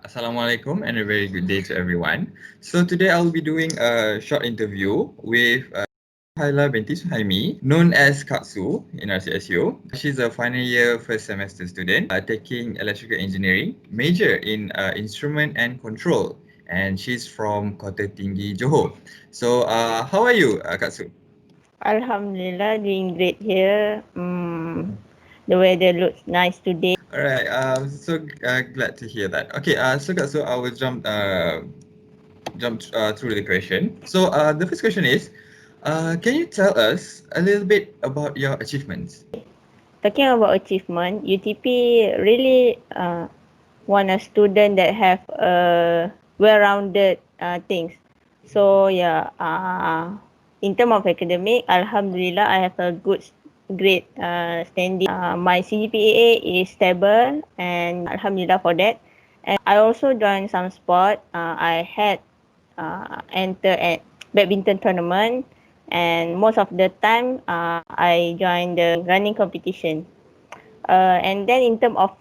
Assalamualaikum and a very good day to everyone. So today I'll be doing a short interview with Suhaila binti Suhaimi, known as KakSu in RCSU. She's a final year first semester student taking electrical engineering, major in instrument and control. And she's from Kota Tinggi, Johor. So how are you, KakSu? Alhamdulillah, doing great here. The weather looks nice today. All right, glad to hear that. Okay, so I will jump through the question. So the first question is, can you tell us a little bit about your achievements? Talking about achievement, UTP really want a student that have well-rounded things. So yeah, in terms of academic, Alhamdulillah, I have a good grade standing. My CGPA is stable, and Alhamdulillah for that. And I also joined some sport. I had enter at badminton tournament, and most of the time I join the running competition. And then in terms of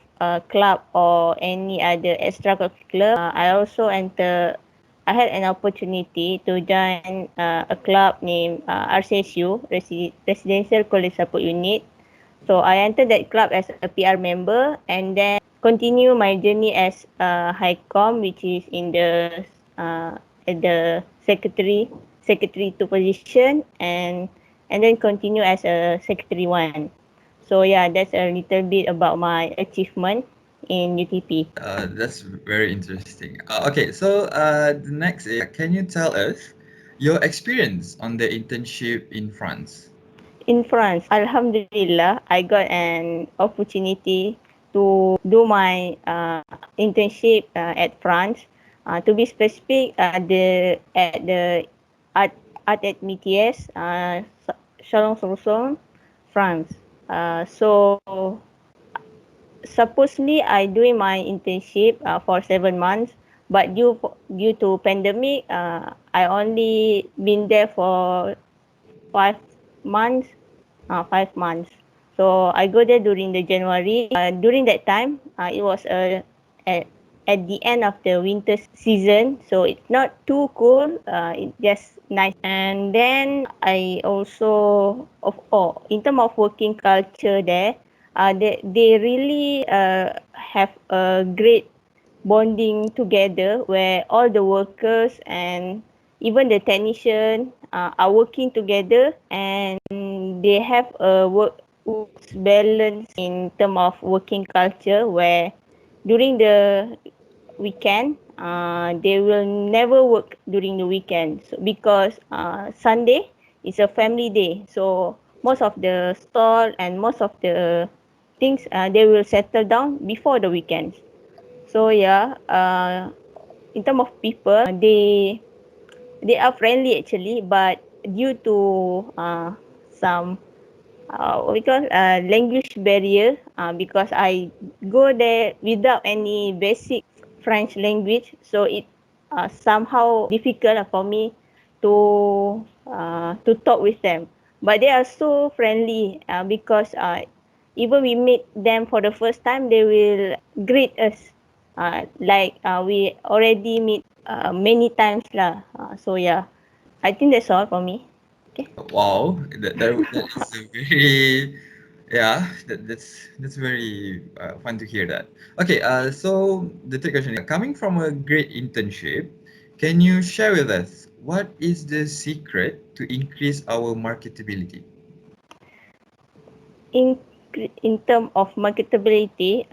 club or any other extracurricular, I also enter. I had an opportunity to join a club named RCSU, Residential College Support Unit. So I entered that club as a PR member, and then continue my journey as HighCom, which is in at the secretary two position, and then continue as a secretary one. So yeah, that's a little bit about my achievement in UTP. That's very interesting. Okay, so the next is, can you tell us your experience on the internship in France? In France, Alhamdulillah, I got an opportunity to do my internship at France. To be specific, at the art art at MTS, Chalon-sur-Saône, France. So supposedly I doing my internship for 7 months, but due to pandemic, I only been there for 5 months. 5 months. So I go there during the January. During that time, it was at the end of the winter season, so it's not too cool. It's just nice. And then I also in terms of working culture there, they really have a great bonding together where all the workers and even the technician are working together, and they have a work balance in terms of working culture where during the weekend they will never work during the weekend, so, because Sunday is a family day, so most of the stall and most of the things they will settle down before the weekend. So yeah, in terms of people, they are friendly actually, but due to some because language barrier, because I go there without any basic French language, so it somehow difficult for me to talk with them. But they are so friendly because even we meet them for the first time, they will greet us like we already meet many times lah. So yeah, I think that's all for me. Okay. Wow, that is a very, yeah, that's very fun to hear that. Okay, so the third question, coming from a great internship, can you share with us what is the secret to increase our marketability? in in term of marketability,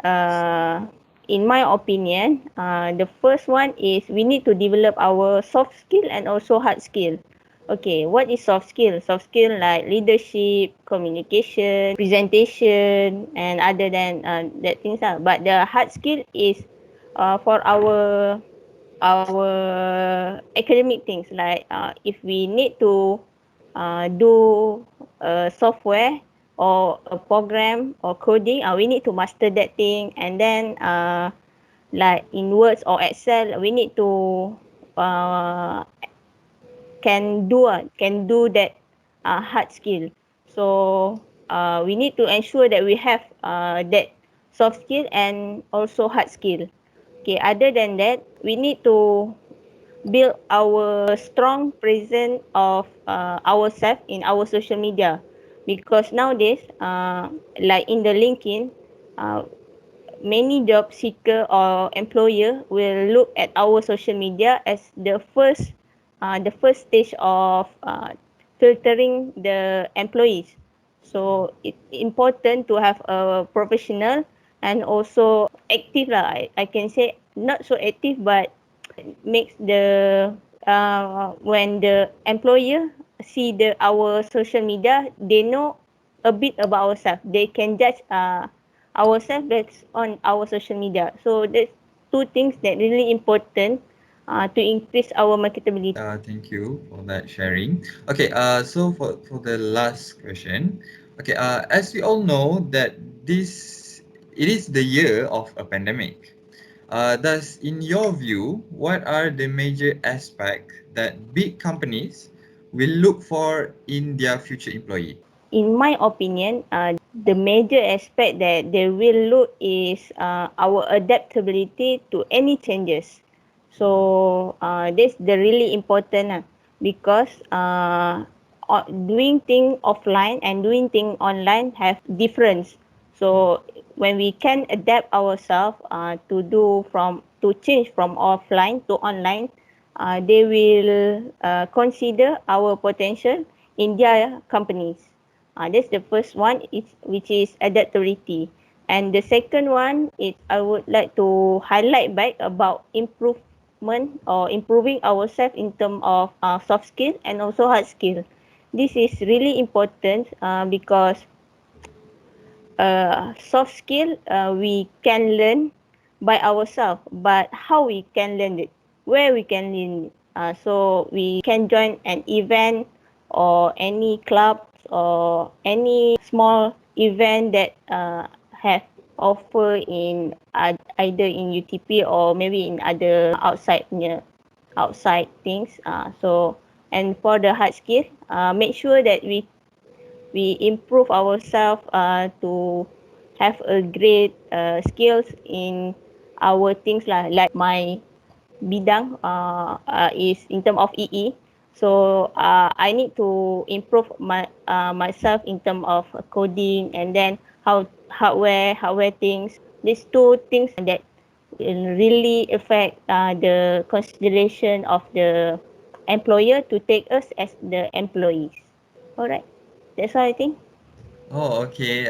in my opinion, the first one is we need to develop our soft skill and also hard skill. Okay, what is soft skill? Soft skill like leadership, communication, presentation, and other than that things lah. But the hard skill is for our academic things, like if we need to do software or a program or coding, we need to master that thing, and then like in words or excel we need to uh, can do that hard skill. So we need to ensure that we have that soft skill and also hard skill. Okay, other than that, we need to build our strong presence of ourselves in our social media, because nowadays, like in the LinkedIn, uh, many job seeker or employer will look at our social media as the first stage of filtering the employees. So it's important to have a professional and also active lah. I can say not so active, but makes the when the employer see our social media, they know a bit about ourselves. They can judge ourselves based on our social media. So that's two things that really important to increase our marketability. Thank you for that sharing. Okay, so for the last question, okay, as we all know that this it is the year of a pandemic. Thus, in your view, what are the major aspects that big companies will look for in their future employee? In my opinion, the major aspect that they will look is our adaptability to any changes. So that's the really important because doing thing offline and doing thing online have difference. So when we can adapt ourselves to change from offline to online, they will consider our potential in their companies. That's the first one, which is adaptability. And the second one is I would like to highlight back about improvement or improving ourselves in terms of soft skill and also hard skill. This is really important because soft skill we can learn by ourselves, but how we can learn it, where we can learn it. So we can join an event or any clubs or any small event that have offer in either in UTP or maybe in other outside things. So and for the hard skill, make sure that we improve ourselves to have a great skills in our things lah. Like my bidang is in term of EE. So I need to improve myself in term of coding, and then how hardware things. These two things that will really affect the consideration of the employer to take us as the employees. Alright, that's all I think. Oh, okay.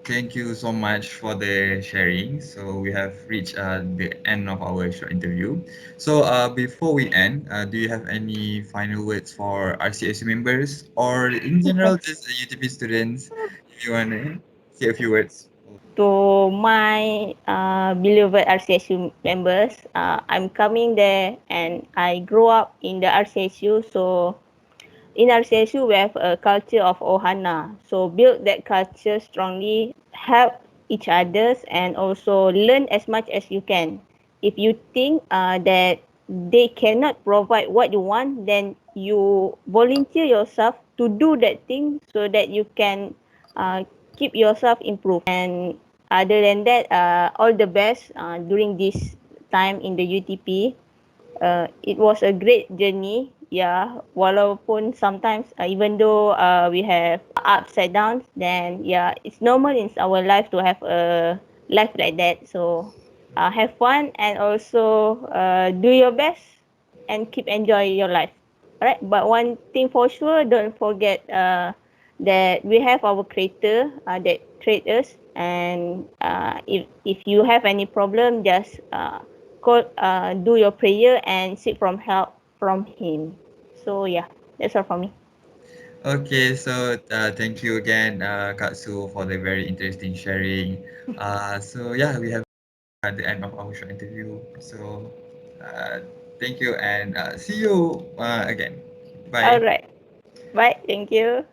Thank you so much for the sharing. So we have reached the end of our short interview. So before we end, do you have any final words for RCSU members or in general just UTP students? If you want to say a few words. To my beloved RCSU members, I'm coming there and I grew up in the RCSU. So in RCSU, we have a culture of Ohana. So build that culture strongly, help each others, and also learn as much as you can. If you think that they cannot provide what you want, then you volunteer yourself to do that thing so that you can uh, keep yourself improved. And other than that, all the best during this time in the UTP. It was a great journey. Yeah, walaupun sometimes even though we have ups and downs, then yeah, it's normal in our life to have a life like that. So have fun and also do your best and keep enjoy your life. Alright, but one thing for sure, don't forget that we have our creator that create us, and if you have any problem, just call do your prayer and seek from help from him. So yeah, that's all from me. Okay, so thank you again, KakSu, for the very interesting sharing. So yeah, we have at the end of our short interview. So uh, thank you and see you again. Bye. Alright, bye, thank you.